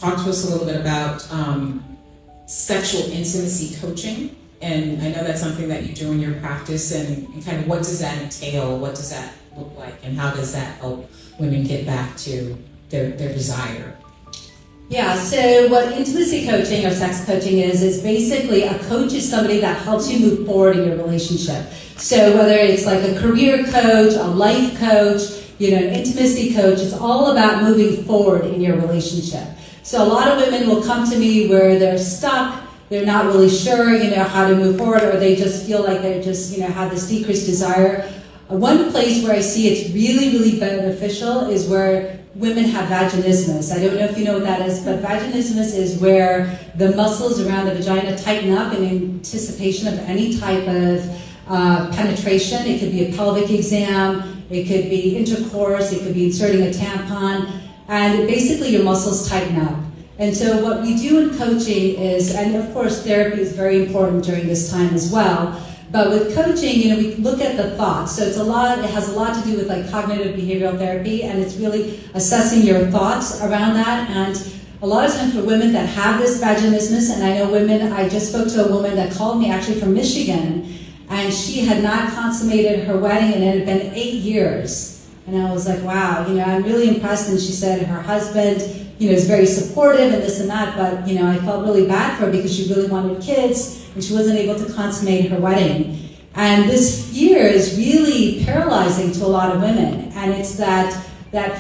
talk to us a little bit about sexual intimacy coaching. And I know that's something that you do in your practice, and kind of what does that entail? What does that look like? And how does that help women get back to their desire? Yeah, so what intimacy coaching or sex coaching is basically a coach is somebody that helps you move forward in your relationship. So whether it's like a career coach, a life coach, an intimacy coach, it's all about moving forward in your relationship. So a lot of women will come to me where they're stuck, they're not really sure, how to move forward, or they just feel like they just, have this decreased desire. One place where I see it's really, really beneficial is where women have vaginismus. I don't know if you know what that is, but vaginismus is where the muscles around the vagina tighten up in anticipation of any type of penetration. It could be a pelvic exam, it could be intercourse, it could be inserting a tampon, and basically your muscles tighten up. And so what we do in coaching is, and of course therapy is very important during this time as well, but with coaching, we look at the thoughts. So it has a lot to do with like cognitive behavioral therapy, and it's really assessing your thoughts around that. And a lot of times for women that have this vaginismus, and I know I just spoke to a woman that called me actually from Michigan, and she had not consummated her wedding, and it had been 8 years. And I was like, wow, I'm really impressed. And she said her husband, is very supportive and this and that, but, I felt really bad for her because she really wanted kids and she wasn't able to consummate her wedding. And this fear is really paralyzing to a lot of women. And it's that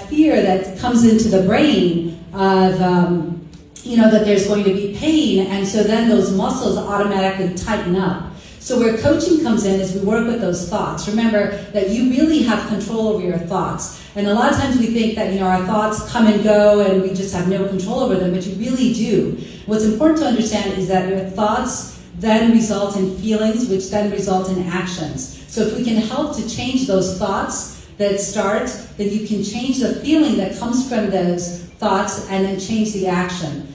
fear that comes into the brain of, that there's going to be pain. And so then those muscles automatically tighten up. So where coaching comes in is we work with those thoughts. Remember that you really have control over your thoughts. And a lot of times we think that, our thoughts come and go and we just have no control over them, but you really do. What's important to understand is that your thoughts then result in feelings, which then result in actions. So if we can help to change those thoughts that start, then you can change the feeling that comes from those thoughts and then change the action.